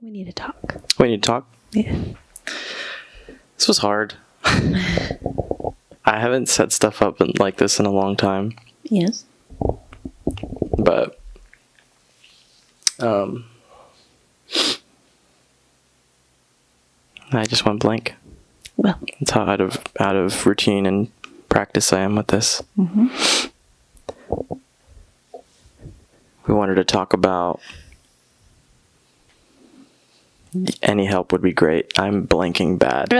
We need to talk. We need to talk. Yeah. This was hard. I haven't set stuff up like this in a long time, Yes. but I just went blank. Well. That's how out of routine and practice I am with this. Mm-hmm. We wanted to talk about any help would be great. I'm blanking bad.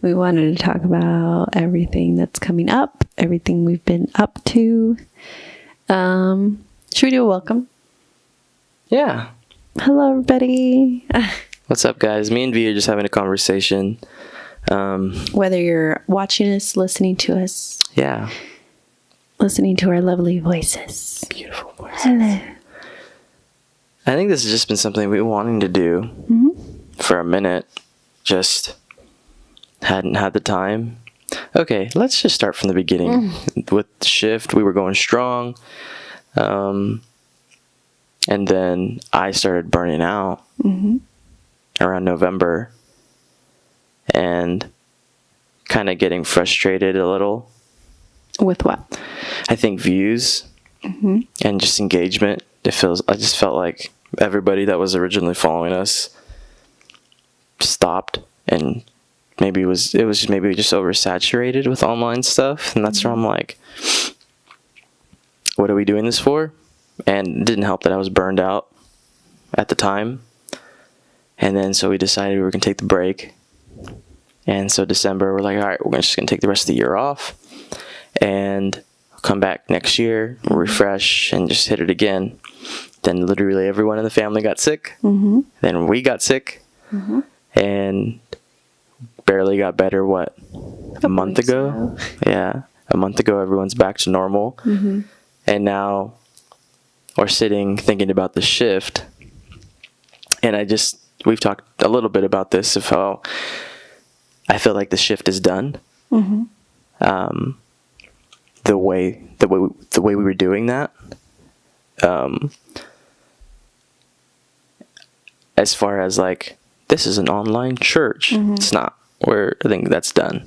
We wanted to talk about everything that's coming up, everything we've been up to. Should we do a welcome? Yeah. Hello, everybody. What's up, guys? Me and V are just having a conversation. Whether you're watching us, listening to us, Yeah. listening to our lovely voices. Beautiful voice. Hello. I think this has just been something we've been wanting to do for a minute. Just hadn't had the time. Okay, let's just start from the beginning. With the shift, we were going strong. And then I started burning out around November and kind of getting frustrated a little. With what? I think views and just engagement. I just felt like everybody that was originally following us stopped, and maybe it was just maybe just oversaturated with online stuff, and that's where I'm like, what are we doing this for? And it didn't help that I was burned out at the time, and then so we decided we were gonna take the break, and so December we're like, all right, we're just gonna take the rest of the year off, and come back next year, refresh, and just hit it again. Then literally everyone in the family got sick. Then we got sick. And barely got better, what, a month ago? Yeah, a month ago everyone's back to normal. And now we're sitting thinking about the shift. And we've talked a little bit about this, of how I feel like the shift is done. The way we were doing that, as far as like, this is an online church. It's not. I think that's done.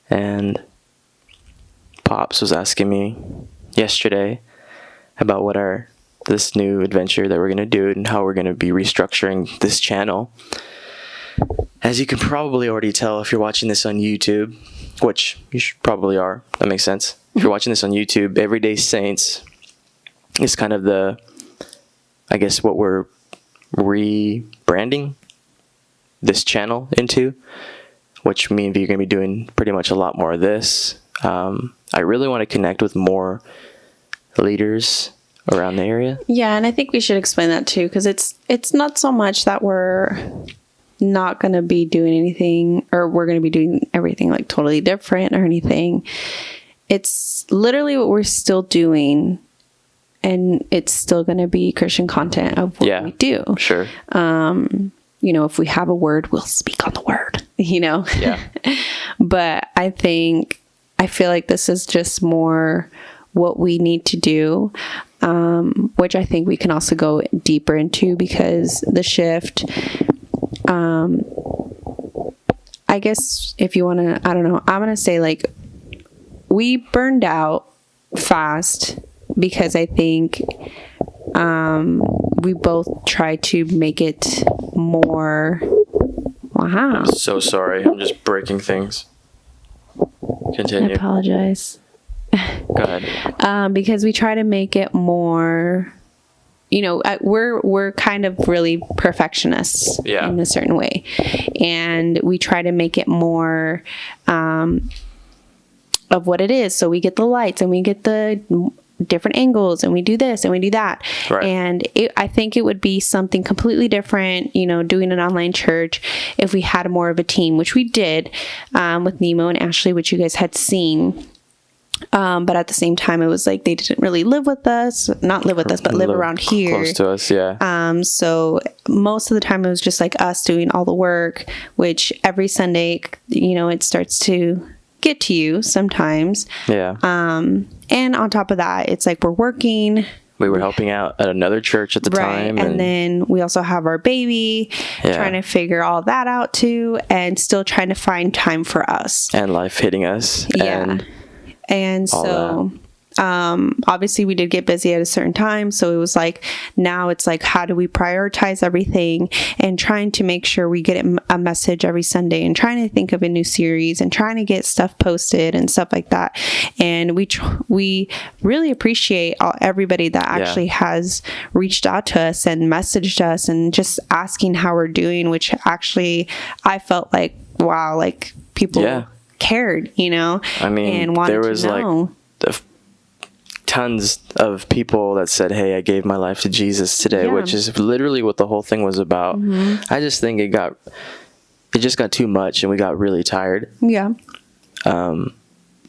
And Pops was asking me yesterday about what this new adventure that we're going to do and how we're going to be restructuring this channel. As you can probably already tell if you're watching this on YouTube, which you probably are, that makes sense. If you're watching this on YouTube, Everyday Saints is kind of I guess what we're rebranding this channel into, which me and V are going to be doing pretty much a lot more of this. I really want to connect with more leaders around the area. Yeah, and I think we should explain that too, because it's not so much that we're not going to be doing anything, or we're going to be doing everything like totally different or anything. It's literally what we're still doing, and it's still going to be Christian content of what we do. Sure. If we have a word, we'll speak on the word, Yeah. But I feel like this is just more what we need to do, which I think we can also go deeper into, because the shift, I guess if you want to, I don't know, I'm going to say like, we burned out fast because I think we both tried to make it more. Wow. I'm so sorry. I'm just breaking things. Continue. I apologize. Go ahead. Because we try to make it more, we're kind of really perfectionists in a certain way. And we try to make it more of what it is. So we get the lights and we get the different angles and we do this and we do that. Right. And I think it would be something completely different, doing an online church, if we had more of a team, which we did with Nemo and Ashley, which you guys had seen. But at the same time, it was like they didn't really live with us, not live with us, but live around here. Close to us, yeah. So most of the time it was just like us doing all the work, which every Sunday, it starts to get to you sometimes. Yeah. And on top of that, it's like we're working, We were helping out at another church at the time. And then we also have our baby, trying to figure all that out too, and still trying to find time for us. And life hitting us. Yeah. And so obviously we did get busy at a certain time. So it was like, now it's like, how do we prioritize everything, and trying to make sure we get a message every Sunday, and trying to think of a new series, and trying to get stuff posted and stuff like that. And we really appreciate everybody that actually has reached out to us and messaged us and just asking how we're doing, which actually I felt like, wow, like people cared, you know, I mean, and wanted there was to know. like tons of people that said, hey, I gave my life to Jesus today, which is literally what the whole thing was about. I just think it just got too much, and we got really tired. And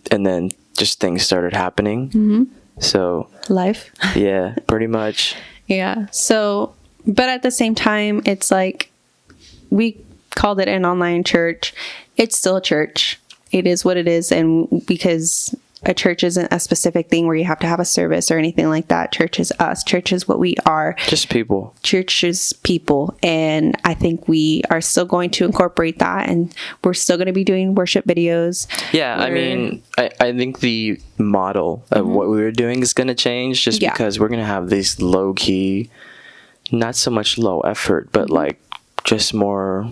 then just things started happening. So Life. Yeah, pretty much. So, but at the same time, it's like, we called it an online church. It's still a church. It is what it is. And because a church isn't a specific thing where you have to have a service or anything like that. Church is us. Church is what we are. Just people. Church is people. And I think we are still going to incorporate that. And we're still going to be doing worship videos. Yeah, I mean, I think the model of what we were doing is going to change, just because we're going to have these low-key, not so much low effort, but like just more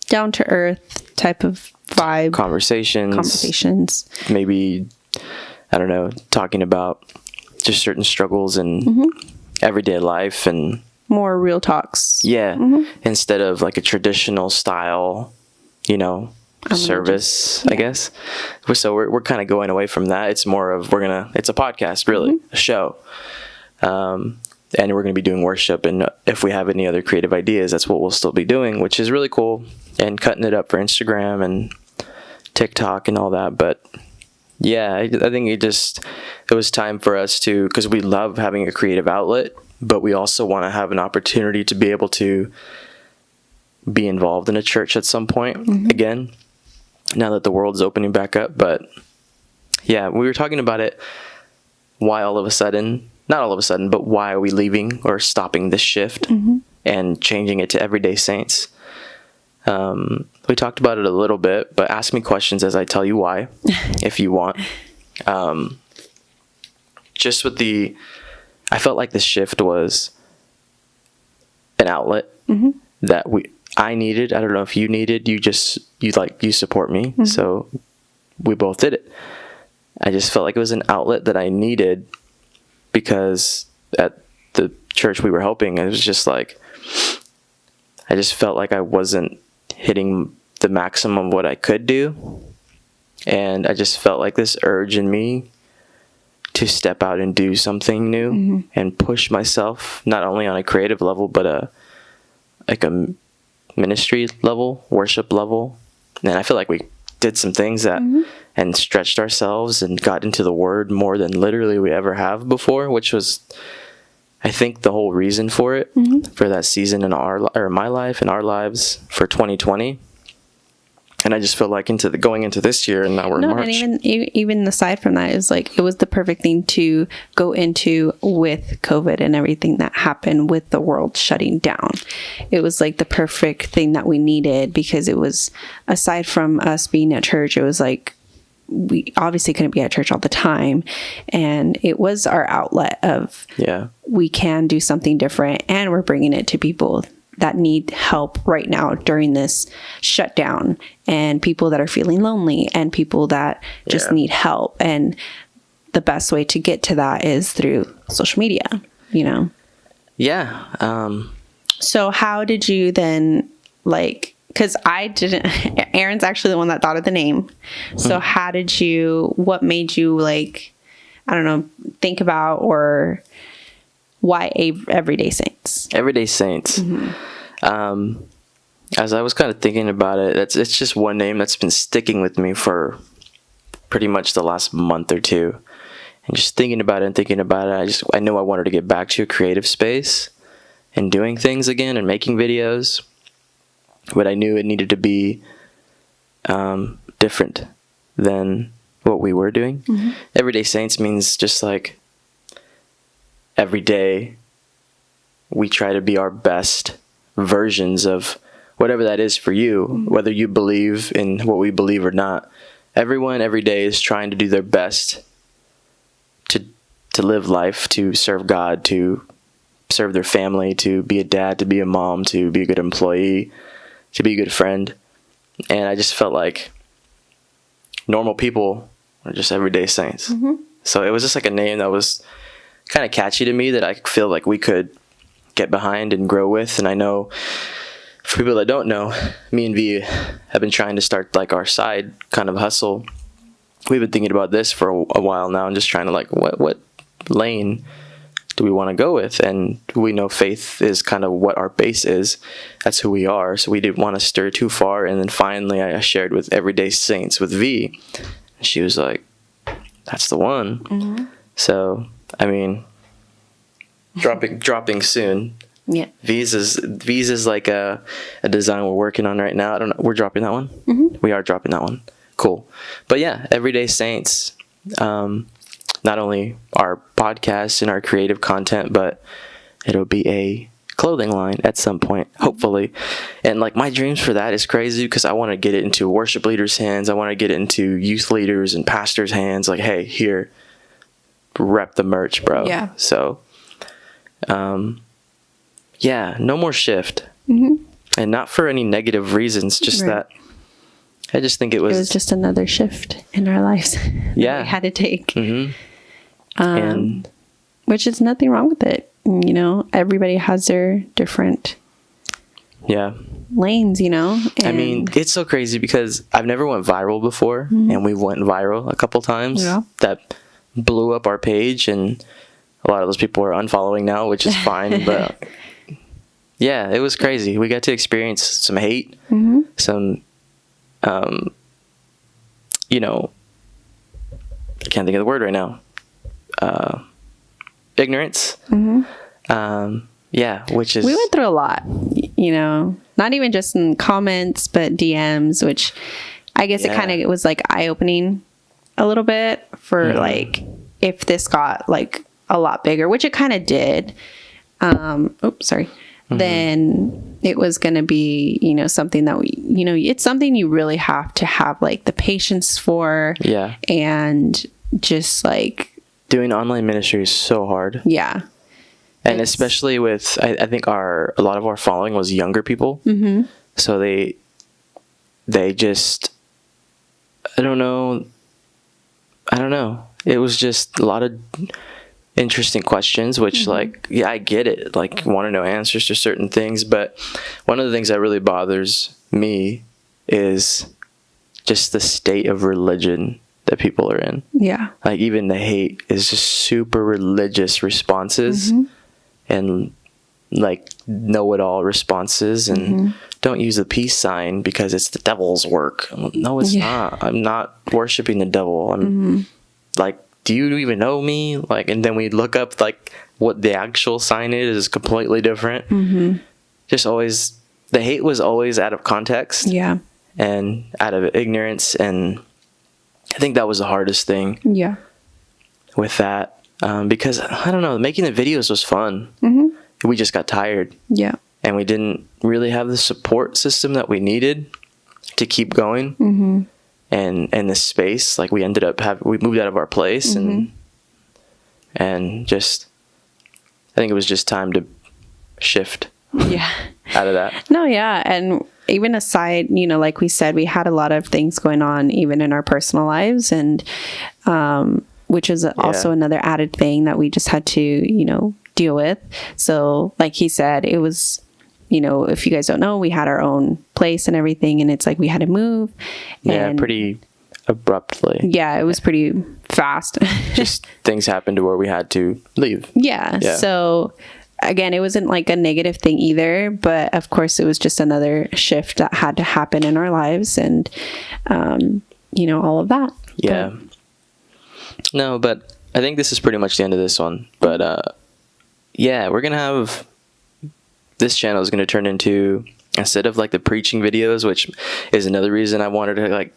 down-to-earth type of vibe. Conversations. Maybe, I don't know, talking about just certain struggles in everyday life, and more real talks. Instead of like a traditional style, you know, service, I guess. So we're kind of going away from that. It's more of, it's a podcast, really, a show. And we're going to be doing worship, and if we have any other creative ideas, that's what we'll still be doing, which is really cool, and cutting it up for Instagram and TikTok and all that. But yeah, I think it was time for us to, because we love having a creative outlet, but we also want to have an opportunity to be able to be involved in a church at some point again, now that the world's opening back up. But yeah, we were talking about it, why all of a sudden, not all of a sudden, but why are we leaving or stopping this shift and changing it to Everyday Saints? We talked about it a little bit, but ask me questions as I tell you why, if you want. Just with I felt like the shift was an outlet that I needed. I don't know if you needed. You support me, so we both did it. I just felt like it was an outlet that I needed, because at the church we were helping, it was just like, I just felt like I wasn't hitting the maximum of what I could do. And I just felt like this urge in me to step out and do something new and push myself, not only on a creative level, but a ministry level, worship level. And I feel like we did some things that and stretched ourselves and got into the word more than literally we ever have before, which was, I think, the whole reason for it, for that season in my life and our lives for 2020. And I just feel like going into this year, and now we're in March. And even aside from that, is like, it was the perfect thing to go into with COVID and everything that happened with the world shutting down. It was like the perfect thing that we needed, because it was, aside from us being at church, it was like, we obviously couldn't be at church all the time, and it was our outlet of, we can do something different, and we're bringing it to people that need help right now during this shutdown, and people that are feeling lonely, and people that just need help. And the best way to get to that is through social media, you know? So how did you then, like, because Aaron's actually the one that thought of the name. So what made you, like, I don't know, think about, or why Everyday Saints? Everyday Saints. As I was kind of thinking about it, it's just one name that's been sticking with me for pretty much the last month or two. And just thinking about it, I knew I wanted to get back to a creative space and doing things again and making videos. But I knew it needed to be different than what we were doing. Everyday Saints means just like every day we try to be our best versions of whatever that is for you, whether you believe in what we believe or not. Everyone every day is trying to do their best to live life, to serve God, to serve their family, to be a dad, to be a mom, to be a good employee, to be a good friend. And I just felt like normal people are just everyday saints. So it was just like a name that was kind of catchy to me that I feel like we could get behind and grow with. And I know for people that don't know, me and V have been trying to start like our side kind of hustle. We've been thinking about this for a while now and just trying to like what lane do we want to go with. And we know faith is kind of what our base is. That's who we are. So we didn't want to stir too far. And then finally I shared with Everyday Saints with V, and she was like, that's the one. So I mean, dropping soon. Yeah. V's is like a design we're working on right now. I don't know. We're dropping that one. We are dropping that one. Cool. But yeah, Everyday Saints. Not only our podcast and our creative content, but it'll be a clothing line at some point, hopefully. And like my dreams for that is crazy because I want to get it into worship leaders' hands. I want to get it into youth leaders and pastors' hands. Like, hey, here, rep the merch, bro. Yeah. So, yeah, no more shift. And not for any negative reasons, just that I just think it was just another shift in our lives that Yeah. we had to take. and Which is nothing wrong with it. You know, everybody has their different yeah. lanes, you know. I mean, it's so crazy because I've never went viral before, and we went viral a couple times. Yeah. That blew up our page, and a lot of those people are unfollowing now, which is fine. But yeah, it was crazy. We got to experience some hate, some, you know, I can't think of the word right now. Ignorance. Yeah, which is we went through a lot, you know, not even just in comments, but DMs, which I guess it kind of was like eye-opening a little bit for like if this got like a lot bigger, which it kind of did. Then it was going to be, you know, something that we, you know, it's something you really have to have like the patience for. Yeah. And just like doing online ministry is so hard. Yeah. And especially with, I think a lot of our following was younger people. So they just, I don't know. It was just a lot of interesting questions, which like, yeah, I get it. Like want to know answers to certain things. But one of the things that really bothers me is just the state of religion that people are in. Yeah. Like even the hate is just super religious responses and like know-it-all responses and don't use the peace sign because it's the devil's work. No, it's not. I'm not worshiping the devil. I'm like, do you even know me? Like, and then we look up like what the actual sign is completely different. Just always, the hate was always out of context. Yeah. And out of ignorance. And I think that was the hardest thing. Yeah. With that. Because I don't know, making the videos was fun. We just got tired. Yeah. And we didn't really have the support system that we needed to keep going. And the space, like we ended up we moved out of our place and just, I think it was just time to shift out of that. No, yeah. And even aside, you know, like we said, we had a lot of things going on even in our personal lives, and which is also another added thing that we just had to, you know, deal with. So like he said, it was, you know, if you guys don't know, we had our own place and everything, and it's like we had to move. Yeah, pretty abruptly. Yeah, it was pretty fast. Just things happened to where we had to leave. Yeah. So again, it wasn't like a negative thing either, but of course it was just another shift that had to happen in our lives, and you know, all of that. Yeah. No, but I think this is pretty much the end of this one. But yeah, we're gonna have, this channel is gonna turn into, instead of like the preaching videos, which is another reason I wanted to like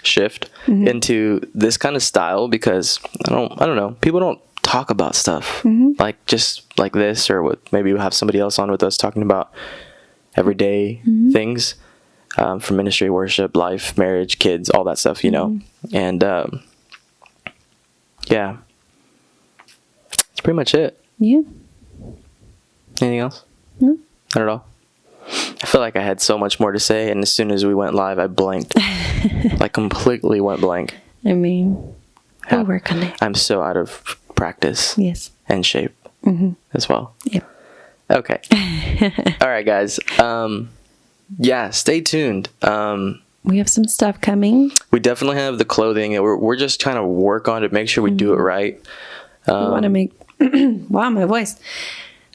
shift into this kind of style, because I don't know, people don't talk about stuff like just like this, or maybe we'll have somebody else on with us talking about everyday things, from ministry, worship, life, marriage, kids, all that stuff, you know. And yeah, that's pretty much it. Yeah. Anything else? No. Not at all. I feel like I had so much more to say, and as soon as we went live, I blanked. Like completely went blank. I mean, we'll work on it. I'm so out of practice. Yes. And shape as well. Yep. Okay. All right, guys. Yeah, stay tuned. We have some stuff coming. We definitely have the clothing that we're just trying to work on to make sure we do it right. We want to make wow, my voice.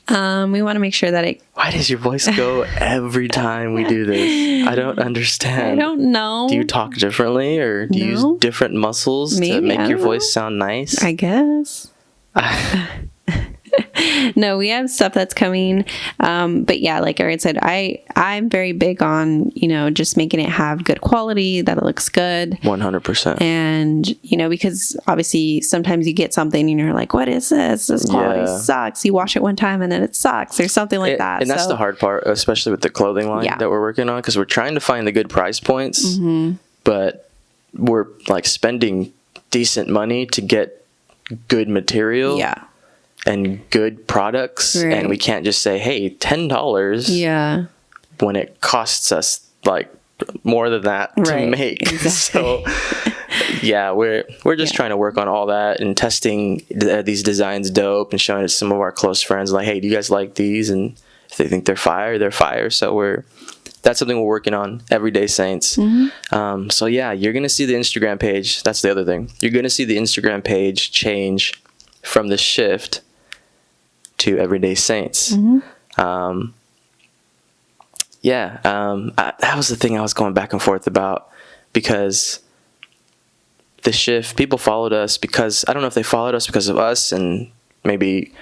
We want to make sure that it. Why does your voice go every time we do this? I don't understand. I don't know. Do you talk differently, or do you use different muscles to Maybe, make I your don't voice know. sound nice? I guess. No, we have stuff that's coming. But yeah, like Aaron said, I'm very big on, you know, just making it have good quality, that it looks good. 100%. And, you know, because obviously sometimes you get something and you're like, what is this? This quality sucks. You wash it one time and then it sucks or something like that. And that's the hard part, especially with the clothing line that we're working on, because we're trying to find the good price points, but we're like spending decent money to get good material. Yeah. And good products, and we can't just say, hey, $10 when it costs us like more than that to make. Exactly. So yeah, we're just trying to work on all that and testing these designs dope and showing it to some of our close friends, like, hey, do you guys like these? And if they think they're fire, they're fire. So that's something we're working on, Everyday Saints. So yeah, you're gonna see the Instagram page. That's the other thing. You're gonna see the Instagram page change from the Shift to Everyday Saints. That was the thing I was going back and forth about, because the Shift, people followed us because, I don't know if they followed us because of us and maybe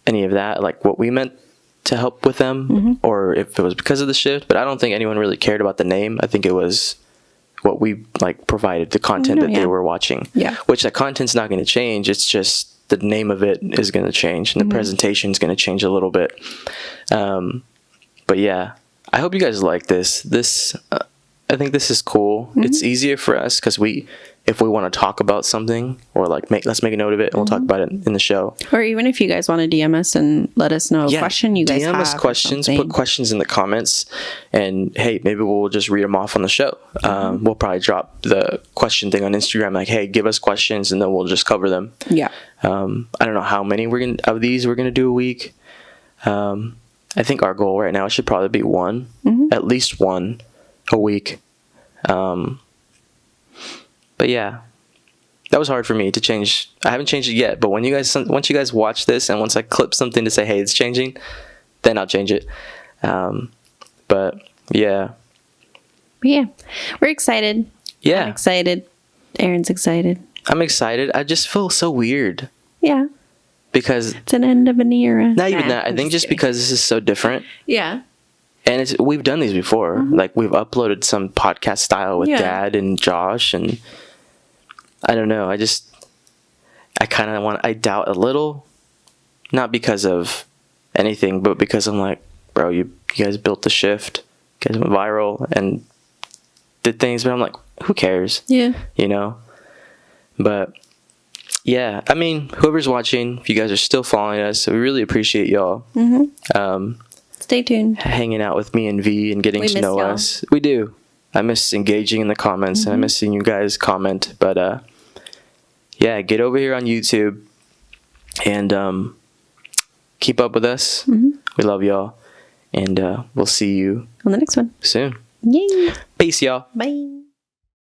any of that, like what we meant to help with them, or if it was because of the Shift, but I don't think anyone really cared about the name. I think it was what we like provided, the content that they were watching, which that content's not going to change. It's just the name of it is going to change, and the presentation is going to change a little bit. But yeah, I hope you guys like this. I think this is cool. It's easier for us because if we want to talk about something, or like let's make a note of it and we'll talk about it in the show. Or even if you guys want to DM us and let us know a question you guys have. DM us questions, put questions in the comments, and hey, maybe we'll just read them off on the show. We'll probably drop the question thing on Instagram, like, hey, give us questions, and then we'll just cover them. Yeah. I don't know how many of these we're gonna do a week. I think our goal right now should probably be one, at least one a week. But yeah, that was hard for me to change. I haven't changed it yet, but once you guys watch this, and once I clip something to say, hey, it's changing, then I'll change it. But yeah. Yeah, we're excited. Yeah. I'm excited. Aaron's excited. I'm excited. I just feel so weird. Yeah. Because it's an end of an era. Not even that. I think just because this is so different. Yeah. And we''ve done these before. Like, we've uploaded some podcast style with Dad and Josh, and I don't know. I doubt a little, not because of anything, but because I'm like, bro, you guys built the Shift, you guys went viral and did things, but I'm like, who cares? Yeah. You know? But yeah, I mean, whoever's watching, if you guys are still following us, we really appreciate y'all. Stay tuned. Hanging out with me and V and getting to know us. We do. I miss engaging in the comments, and I miss seeing you guys comment. But yeah, get over here on YouTube and keep up with us. We love y'all, and we'll see you on the next one soon. Yay. Peace, y'all. Bye.